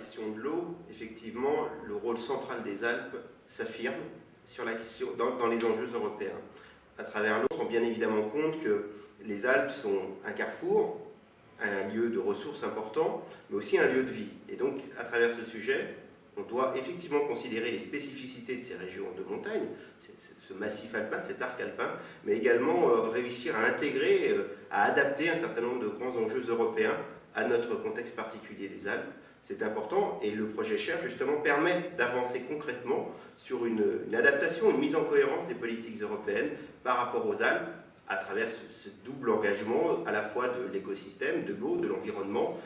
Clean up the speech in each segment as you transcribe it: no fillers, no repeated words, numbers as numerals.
question de l'eau, effectivement, le rôle central des Alpes s'affirme sur la question, dans les enjeux européens. À travers l'eau, on se rend bien évidemment compte que les Alpes sont un carrefour, un lieu de ressources important, mais aussi un lieu de vie. Et donc, à travers ce sujet, on doit effectivement considérer les spécificités de ces régions de montagne, ce massif alpin, cet arc alpin, mais également réussir à intégrer, à adapter un certain nombre de grands enjeux européens à notre contexte particulier des Alpes. C'est important et le projet CHER justement permet d'avancer concrètement sur une adaptation, une mise en cohérence des politiques européennes par rapport aux Alpes à travers ce double engagement à la fois de l'écosystème, de l'eau, de l'environnement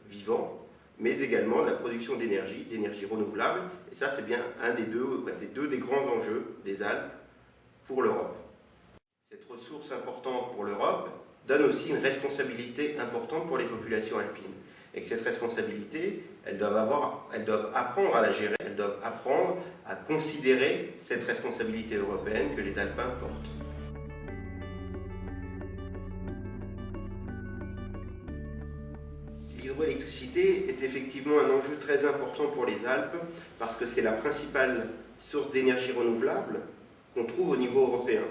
vivant, mais également de la production d'énergie renouvelable. Et ça, c'est bien c'est deux des grands enjeux des Alpes pour l'Europe. Cette ressource importante pour l'Europe donne aussi une responsabilité importante pour les populations alpines. Et que cette responsabilité, elles doivent apprendre à la gérer, elles doivent apprendre à considérer cette responsabilité européenne que les Alpins portent. L'hydroélectricité est effectivement un enjeu très important pour les Alpes parce que c'est la principale source d'énergie renouvelable qu'on trouve au niveau européen.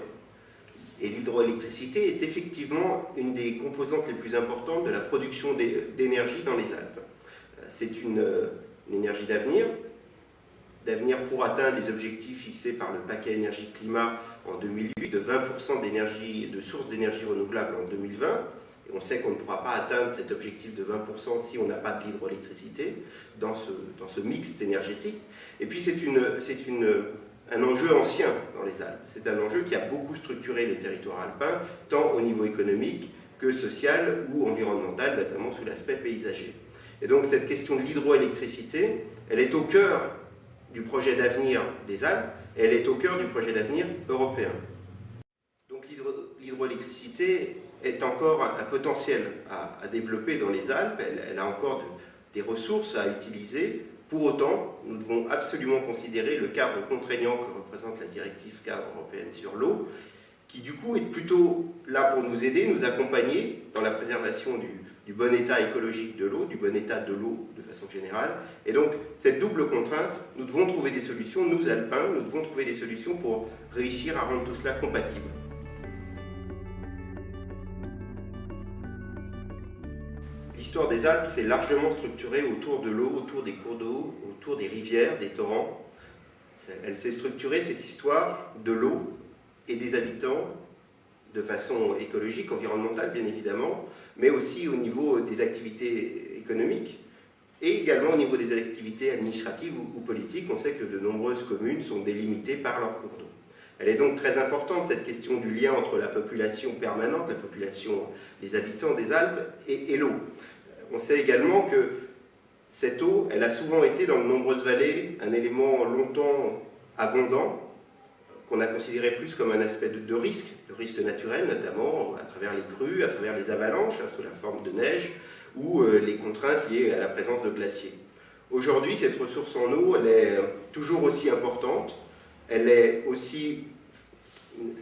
Et l'hydroélectricité est effectivement une des composantes les plus importantes de la production d'énergie dans les Alpes. C'est une énergie d'avenir pour atteindre les objectifs fixés par le paquet énergie-climat en 2008 de 20% de sources d'énergie renouvelable en 2020. Et on sait qu'on ne pourra pas atteindre cet objectif de 20% si on n'a pas d'électricité dans ce mix énergétique. Et puis c'est un enjeu ancien dans les Alpes. C'est un enjeu qui a beaucoup structuré les territoires alpins, tant au niveau économique que social ou environnemental, notamment sous l'aspect paysager. Et donc cette question de l'hydroélectricité, elle est au cœur du projet d'avenir des Alpes, et elle est au cœur du projet d'avenir européen. Donc l'hydroélectricité est encore un potentiel à développer dans les Alpes, elle a encore des ressources à utiliser. Pour autant, nous devons absolument considérer le cadre contraignant que représente la directive cadre européenne sur l'eau, qui du coup est plutôt là pour nous aider, nous accompagner dans la préservation du bon état écologique de l'eau, du bon état de l'eau de façon générale. Et donc, cette double contrainte, nous devons trouver des solutions, nous Alpins, nous devons trouver des solutions pour réussir à rendre tout cela compatible. L'histoire des Alpes s'est largement structurée autour de l'eau, autour des cours d'eau, autour des rivières, des torrents. Elle s'est structurée, cette histoire, de l'eau et des habitants, de façon écologique, environnementale bien évidemment, mais aussi au niveau des activités économiques et également au niveau des activités administratives ou politiques. On sait que de nombreuses communes sont délimitées par leurs cours d'eau. Elle est donc très importante, cette question du lien entre la population permanente, la population, les habitants des Alpes et l'eau. On sait également que cette eau, elle a souvent été dans de nombreuses vallées un élément longtemps abondant, qu'on a considéré plus comme un aspect de risque naturel, notamment à travers les crues, à travers les avalanches, sous la forme de neige, ou les contraintes liées à la présence de glaciers. Aujourd'hui, cette ressource en eau, elle est toujours aussi importante. Elle est aussi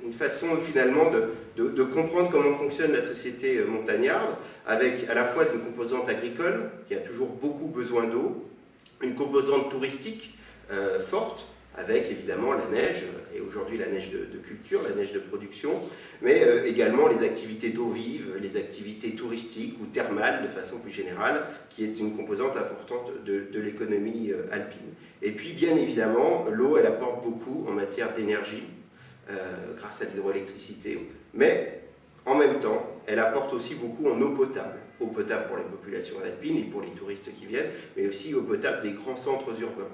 une façon finalement de comprendre comment fonctionne la société montagnarde, avec à la fois une composante agricole, qui a toujours beaucoup besoin d'eau, une composante touristique forte, avec évidemment la neige, et aujourd'hui la neige de culture, la neige de production, mais également les activités d'eau vive, les activités touristiques ou thermales de façon plus générale, qui est une composante importante de l'économie alpine. Et puis bien évidemment, l'eau, elle apporte beaucoup en matière d'énergie, grâce à l'hydroélectricité, mais en même temps, elle apporte aussi beaucoup en eau potable pour les populations alpines et pour les touristes qui viennent, mais aussi eau potable des grands centres urbains.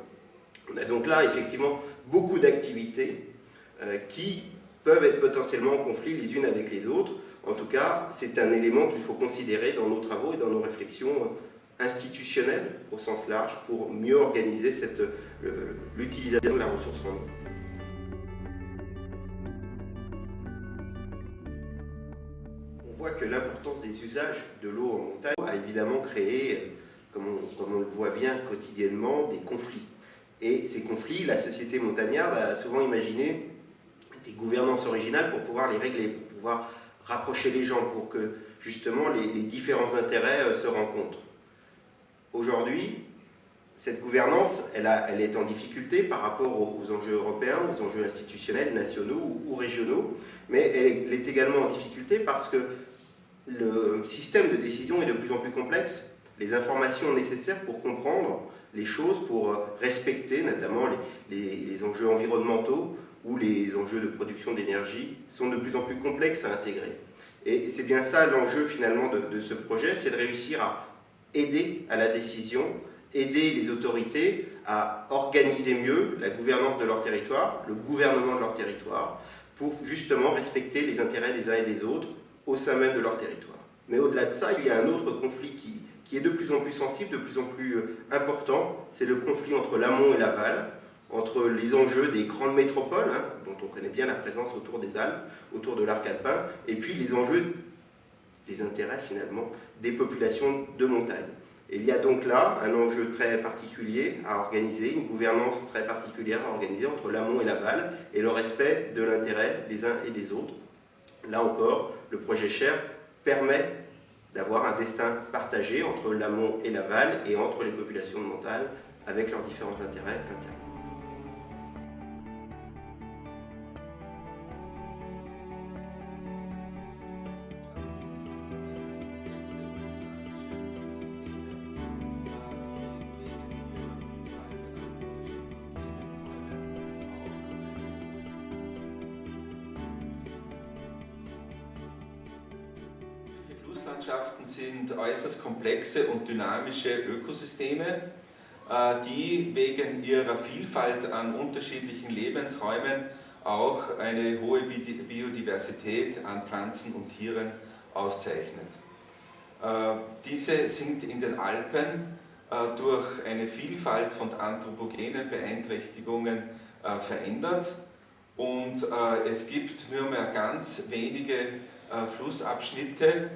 On a donc là effectivement beaucoup d'activités qui peuvent être potentiellement en conflit les unes avec les autres. En tout cas, c'est un élément qu'il faut considérer dans nos travaux et dans nos réflexions institutionnelles au sens large pour mieux organiser l'utilisation de la ressource en eau. On voit que l'importance des usages de l'eau en montagne a évidemment créé, comme on le voit bien quotidiennement, des conflits. Et ces conflits, la société montagnarde a souvent imaginé des gouvernances originales pour pouvoir les régler, pour pouvoir rapprocher les gens, pour que justement les différents intérêts se rencontrent. Aujourd'hui, Cette gouvernance, elle est en difficulté par rapport aux enjeux européens, aux enjeux institutionnels, nationaux ou régionaux, mais elle est également en difficulté parce que le système de décision est de plus en plus complexe. Les informations nécessaires pour comprendre les choses, pour respecter notamment les enjeux environnementaux ou les enjeux de production d'énergie sont de plus en plus complexes à intégrer. Et c'est bien ça l'enjeu finalement de ce projet, c'est de réussir à aider à la décision, aider les autorités à organiser mieux la gouvernance de leur territoire, le gouvernement de leur territoire, pour justement respecter les intérêts des uns et des autres au sein même de leur territoire. Mais au-delà de ça, il y a un autre conflit qui est de plus en plus sensible, de plus en plus important, c'est le conflit entre l'amont et l'aval, entre les enjeux des grandes métropoles, dont on connaît bien la présence autour des Alpes, autour de l'arc alpin, et puis les enjeux, les intérêts finalement, des populations de montagne. Et il y a donc là un enjeu très particulier à organiser, une gouvernance très particulière à organiser entre l'amont et l'aval, et le respect de l'intérêt des uns et des autres. Là encore, le projet SHARE permet d'avoir un destin partagé entre l'amont et l'aval, et entre les populations de montagne, avec leurs différents intérêts internes. Flusslandschaften sind äußerst komplexe und dynamische Ökosysteme, die wegen ihrer Vielfalt an unterschiedlichen Lebensräumen auch eine hohe Biodiversität an Pflanzen und Tieren auszeichnet. Diese sind in den Alpen durch eine Vielfalt von anthropogenen Beeinträchtigungen verändert, und es gibt nur mehr ganz wenige Flussabschnitte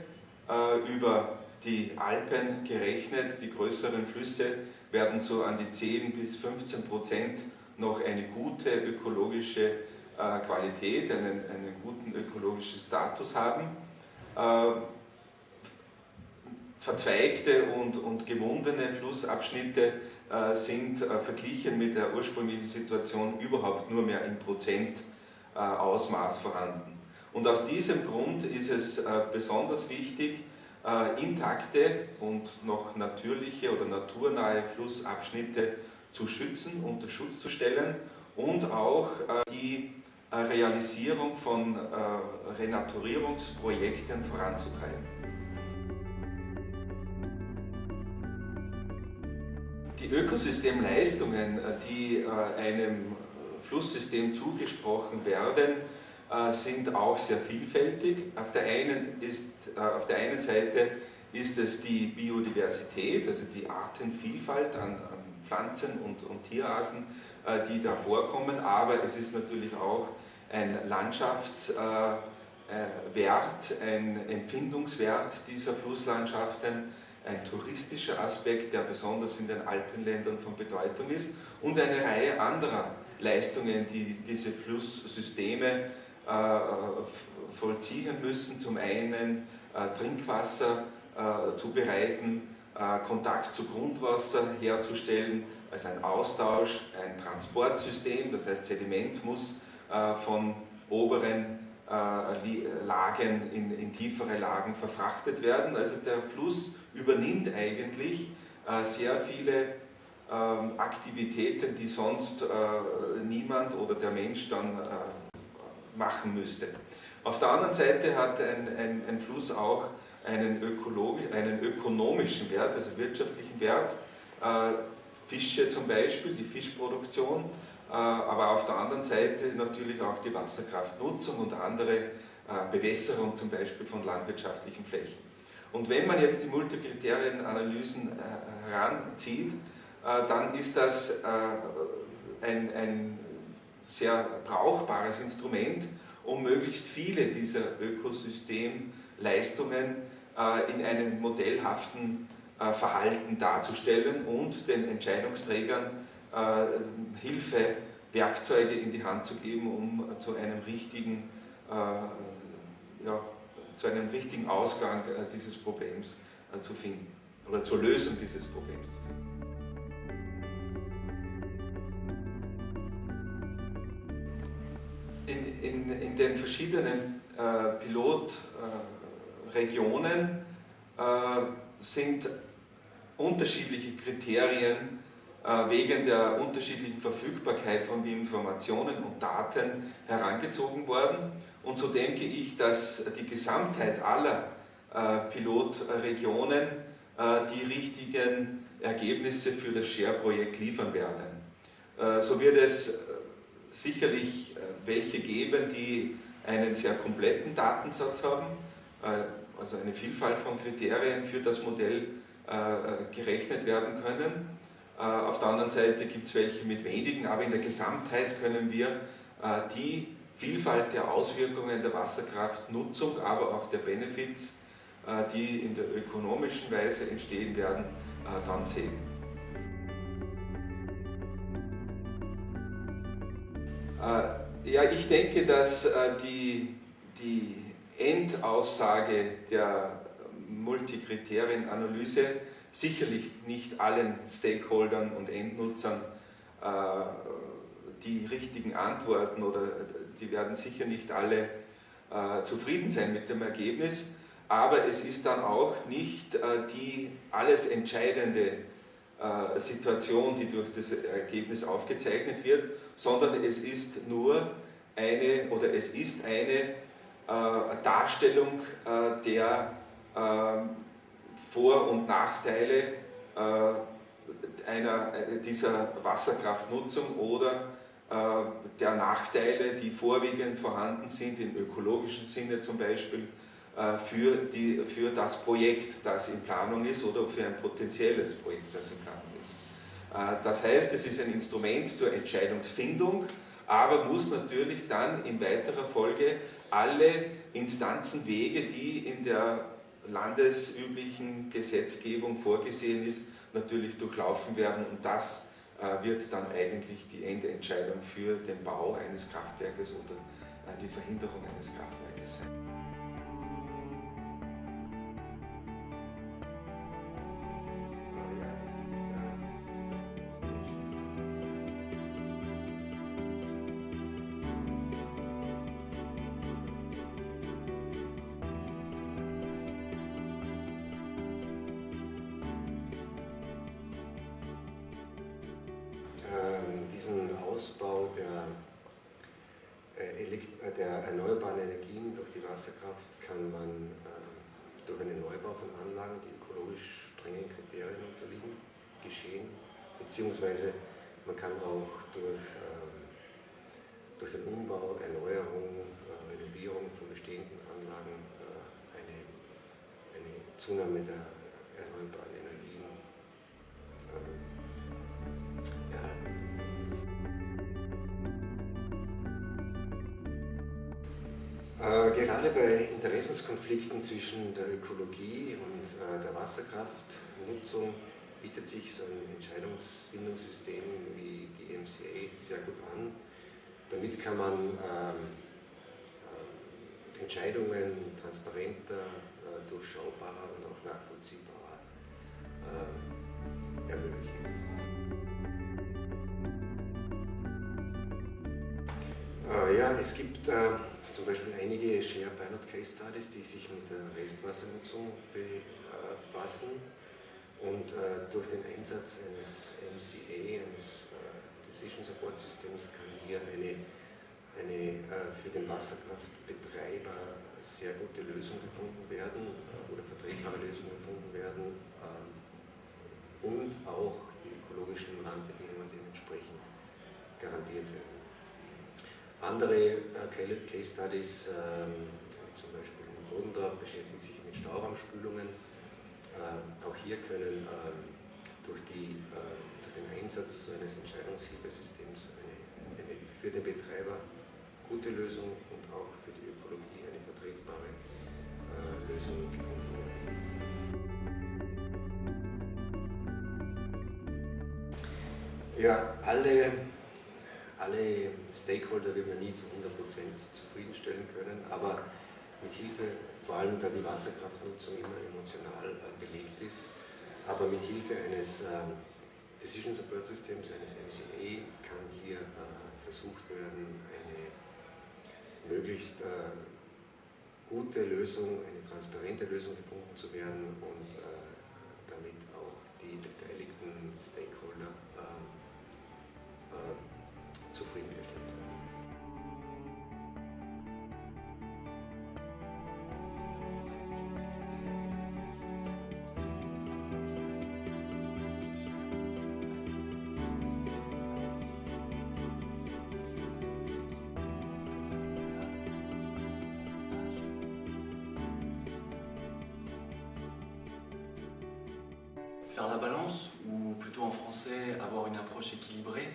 über die Alpen gerechnet. Die größeren Flüsse werden so an die 10 bis 15% noch eine gute ökologische Qualität, einen guten ökologischen Status haben. Verzweigte und gewundene Flussabschnitte sind verglichen mit der ursprünglichen Situation überhaupt nur mehr im Prozentausmaß vorhanden. Und aus diesem Grund ist es besonders wichtig, intakte und noch natürliche oder naturnahe Flussabschnitte zu schützen, unter Schutz zu stellen und auch die Realisierung von Renaturierungsprojekten voranzutreiben. Die Ökosystemleistungen, die einem Flusssystem zugesprochen werden, sind auch sehr vielfältig. Auf der einen Seite ist es die Biodiversität, also die Artenvielfalt an Pflanzen und Tierarten, die da vorkommen, aber es ist natürlich auch ein Landschaftswert, ein Empfindungswert dieser Flusslandschaften, ein touristischer Aspekt, der besonders in den Alpenländern von Bedeutung ist, und eine Reihe anderer Leistungen, die diese Flusssysteme vollziehen müssen. Zum einen Trinkwasser zubereiten, Kontakt zu Grundwasser herzustellen, also ein Austausch, ein Transportsystem, das heißt Sediment muss von oberen Lagen in tiefere Lagen verfrachtet werden. Also der Fluss übernimmt eigentlich sehr viele Aktivitäten, die sonst niemand oder der Mensch dann machen müsste. Auf der anderen Seite hat ein Fluss auch einen ökonomischen Wert, also wirtschaftlichen Wert. Fische zum Beispiel, die Fischproduktion, aber auf der anderen Seite natürlich auch die Wasserkraftnutzung und andere Bewässerung zum Beispiel von landwirtschaftlichen Flächen. Und wenn man jetzt die Multikriterien-Analysen heranzieht, dann ist das ein sehr brauchbares Instrument, um möglichst viele dieser Ökosystemleistungen in einem modellhaften Verhalten darzustellen und den Entscheidungsträgern Hilfe, Werkzeuge in die Hand zu geben, um zu einem richtigen Ausgang dieses Problems zu finden oder zur Lösung dieses Problems zu finden. in den verschiedenen Pilotregionen sind unterschiedliche Kriterien wegen der unterschiedlichen Verfügbarkeit von Informationen und Daten herangezogen worden. Und so denke ich, dass die Gesamtheit aller Pilotregionen die richtigen Ergebnisse für das Share-Projekt liefern werden. So wird es sicherlich welche geben, die einen sehr kompletten Datensatz haben, also eine Vielfalt von Kriterien für das Modell gerechnet werden können. Auf der anderen Seite gibt es welche mit wenigen, aber in der Gesamtheit können wir die Vielfalt der Auswirkungen der Wasserkraftnutzung, aber auch der Benefits, die in der ökonomischen Weise entstehen werden, dann sehen. Ja, ich denke, dass die Endaussage der Multikriterienanalyse sicherlich nicht allen Stakeholdern und Endnutzern die richtigen Antworten oder die werden sicher nicht alle zufrieden sein mit dem Ergebnis, aber es ist dann auch nicht die alles entscheidende Situation, die durch das Ergebnis aufgezeichnet wird, sondern es ist nur eine Darstellung der Vor- und Nachteile dieser Wasserkraftnutzung oder der Nachteile, die vorwiegend vorhanden sind, im ökologischen Sinne zum Beispiel, für das Projekt, das in Planung ist oder für ein potenzielles Projekt, das in Planung ist. Das heißt, es ist ein Instrument zur Entscheidungsfindung, aber muss natürlich dann in weiterer Folge alle Instanzenwege, die in der landesüblichen Gesetzgebung vorgesehen ist, natürlich durchlaufen werden und das wird dann eigentlich die Endentscheidung für den Bau eines Kraftwerkes oder die Verhinderung eines Kraftwerkes sein. Diesen Ausbau der erneuerbaren Energien durch die Wasserkraft kann man durch einen Neubau von Anlagen, die ökologisch strengen Kriterien unterliegen, geschehen, beziehungsweise man kann auch durch den Umbau, Erneuerung, Renovierung von bestehenden Anlagen eine Zunahme der erneuerbaren Energien erhalten. Gerade bei Interessenskonflikten zwischen der Ökologie und der Wasserkraftnutzung bietet sich so ein Entscheidungsfindungssystem wie die MCA sehr gut an. Damit kann man Entscheidungen transparenter, durchschaubarer und auch nachvollziehbarer ermöglichen. Ja, es gibt zum Beispiel einige Share Pilot Case Studies, die sich mit der Restwassernutzung befassen und durch den Einsatz eines MCA, eines Decision Support Systems, kann hier eine für den Wasserkraftbetreiber sehr gute Lösung gefunden werden oder vertretbare Lösung gefunden werden und auch die ökologischen Randbedingungen dementsprechend garantiert werden. Andere Case Studies, zum Beispiel in Bodendorf, beschäftigen sich mit Stauraumspülungen. Auch hier können durch den Einsatz so eines Entscheidungshilfesystems eine für den Betreiber gute Lösung und auch für die Ökologie eine vertretbare Lösung gefunden werden. Ja, alle Stakeholder wird man nie zu 100% zufriedenstellen können, aber mit Hilfe, vor allem da die Wasserkraftnutzung immer emotional belegt ist, aber mit Hilfe eines Decision Support Systems, eines MCA, kann hier versucht werden, möglichst gute Lösung, eine transparente Lösung gefunden zu werden und damit auch die beteiligten Stakeholder zufriedengestellt werden. Faire la balance, ou plutôt en français, avoir une approche équilibrée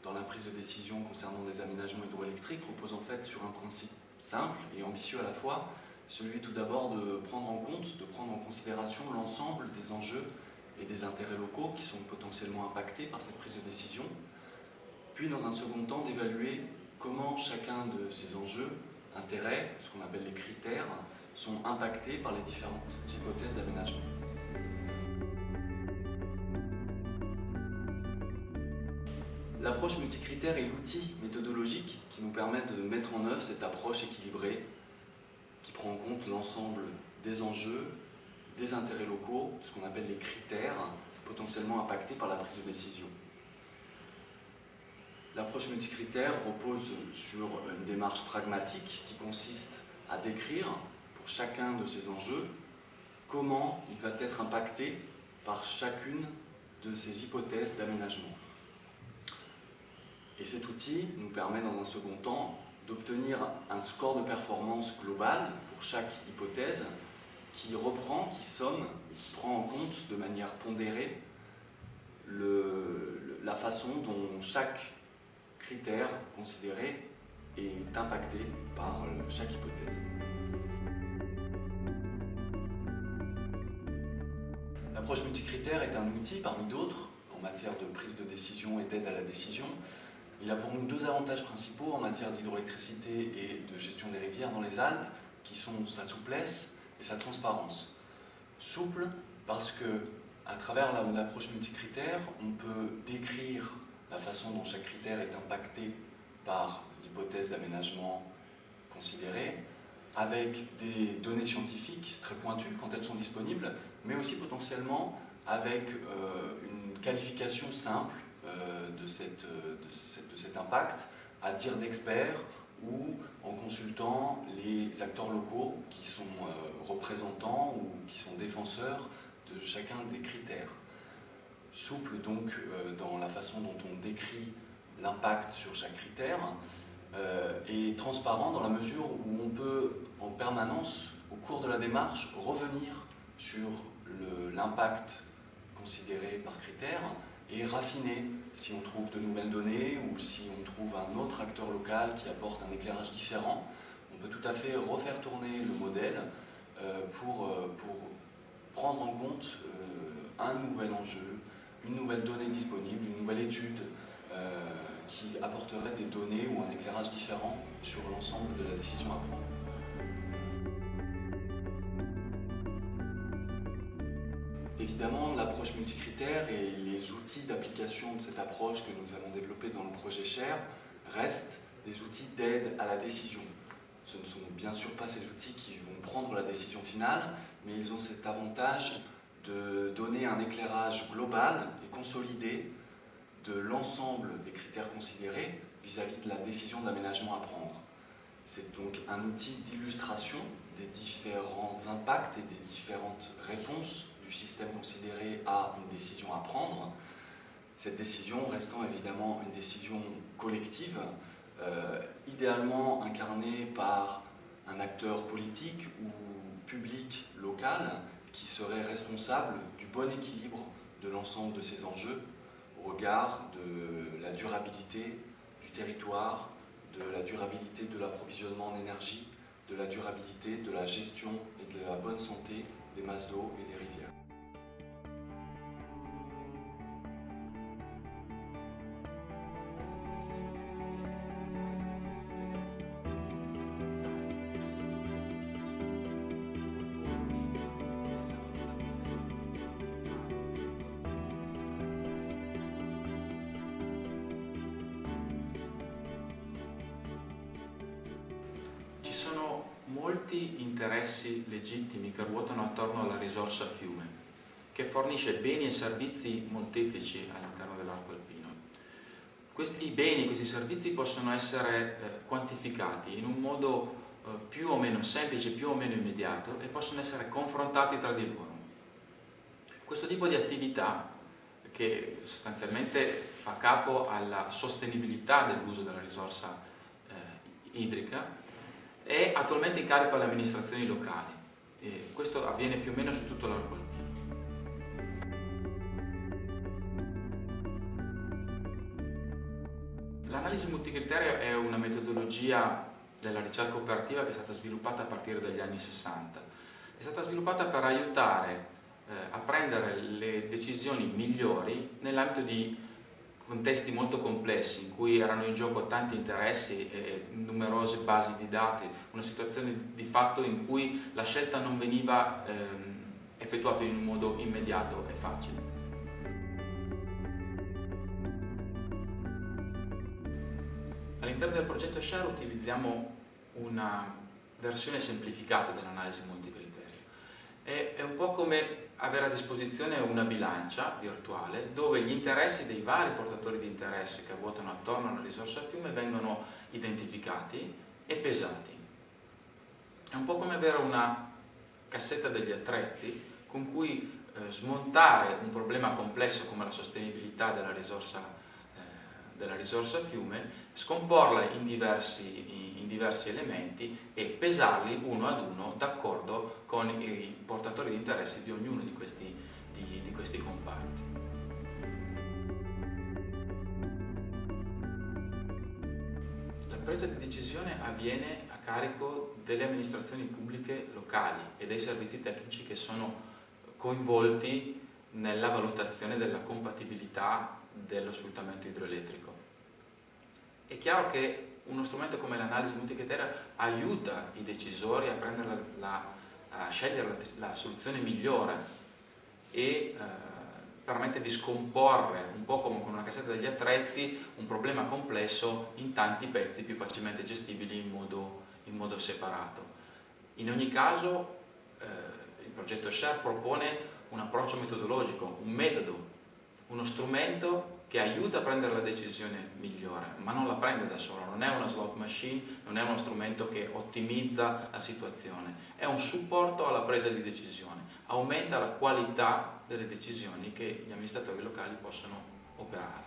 dans la prise de décision concernant des aménagements hydroélectriques repose en fait sur un principe simple et ambitieux à la fois, celui tout d'abord de prendre en compte, de prendre en considération l'ensemble des enjeux et des intérêts locaux qui sont potentiellement impactés par cette prise de décision, puis dans un second temps d'évaluer comment chacun de ces enjeux, intérêts, ce qu'on appelle les critères, sont impactés par les différentes hypothèses d'aménagement. L'approche multicritère est l'outil méthodologique qui nous permet de mettre en œuvre cette approche équilibrée qui prend en compte l'ensemble des enjeux, des intérêts locaux, ce qu'on appelle les critères potentiellement impactés par la prise de décision. L'approche multicritère repose sur une démarche pragmatique qui consiste à décrire pour chacun de ces enjeux comment il va être impacté par chacune de ces hypothèses d'aménagement. Et cet outil nous permet dans un second temps d'obtenir un score de performance global pour chaque hypothèse qui reprend, qui somme et qui prend en compte de manière pondérée la façon dont chaque critère considéré est impacté par chaque hypothèse. L'approche multicritère est un outil parmi d'autres en matière de prise de décision et d'aide à la décision. Il a pour nous deux avantages principaux en matière d'hydroélectricité et de gestion des rivières dans les Alpes, qui sont sa souplesse et sa transparence. Souple parce que, à travers l'approche multicritère, on peut décrire la façon dont chaque critère est impacté par l'hypothèse d'aménagement considérée, avec des données scientifiques très pointues quand elles sont disponibles, mais aussi potentiellement avec une qualification simple de cet impact à dire d'experts ou en consultant les acteurs locaux qui sont représentants ou qui sont défenseurs de chacun des critères. Souple donc dans la façon dont on décrit l'impact sur chaque critère et transparent dans la mesure où on peut en permanence, au cours de la démarche, revenir sur l'impact considéré par critère et raffiner si on trouve de nouvelles données ou si on trouve un autre acteur local qui apporte un éclairage différent. On peut tout à fait refaire tourner le modèle pour prendre en compte un nouvel enjeu, une nouvelle donnée disponible, une nouvelle étude qui apporterait des données ou un éclairage différent sur l'ensemble de la décision à prendre. Évidemment, l'approche multicritère et les outils d'application de cette approche que nous avons développés dans le projet SHARE restent des outils d'aide à la décision. Ce ne sont bien sûr pas ces outils qui vont prendre la décision finale, mais ils ont cet avantage de donner un éclairage global et consolidé de l'ensemble des critères considérés vis-à-vis de la décision d'aménagement à prendre. C'est donc un outil d'illustration des différents impacts et des différentes réponses du système considéré à une décision à prendre. Cette décision restant évidemment une décision collective, idéalement incarnée par un acteur politique ou public local qui serait responsable du bon équilibre de l'ensemble de ces enjeux au regard de la durabilité du territoire, de la durabilité de l'approvisionnement en énergie, de la durabilité de la gestion et de la bonne santé des masses d'eau et des rivières. molti interessi legittimi che ruotano attorno alla risorsa fiume, che fornisce beni e servizi molteplici all'interno dell'arco alpino. Questi beni e questi servizi possono essere quantificati in un modo più o meno semplice, più o meno immediato, e possono essere confrontati tra di loro. Questo tipo di attività, che sostanzialmente fa capo alla sostenibilità dell'uso della risorsa idrica, è attualmente in carico alle amministrazioni locali. E questo avviene più o meno su tutto l'arco alpino. L'analisi multicriterio è una metodologia della ricerca operativa che è stata sviluppata a partire dagli anni 60. È stata sviluppata per aiutare a prendere le decisioni migliori nell'ambito di contesti molto complessi in cui erano in gioco tanti interessi e numerose basi di dati, una situazione di fatto in cui la scelta non veniva effettuata in un modo immediato e facile. All'interno del progetto SHARE utilizziamo una versione semplificata dell'analisi multicriterio. È un po' come avere a disposizione una bilancia virtuale dove gli interessi dei vari portatori di interessi che ruotano attorno alla risorsa fiume vengono identificati e pesati. È un po' come avere una cassetta degli attrezzi con cui smontare un problema complesso come la sostenibilità della risorsa fiume, scomporla in diversi elementi e pesarli uno ad uno d'accordo con i portatori di interessi di ognuno di questi comparti. La presa di decisione avviene a carico delle amministrazioni pubbliche locali e dei servizi tecnici che sono coinvolti nella valutazione della compatibilità dello sfruttamento idroelettrico. È chiaro che uno strumento come l'analisi multicriterio aiuta i decisori a scegliere la soluzione migliore e permette di scomporre, un po' come con una cassetta degli attrezzi, un problema complesso in tanti pezzi più facilmente gestibili in modo separato. In ogni caso il progetto SHARE propone un approccio metodologico, un metodo, uno strumento che aiuta a prendere la decisione migliore, ma non la prende da solo, non è una slot machine, non è uno strumento che ottimizza la situazione, è un supporto alla presa di decisione, aumenta la qualità delle decisioni che gli amministratori locali possono operare.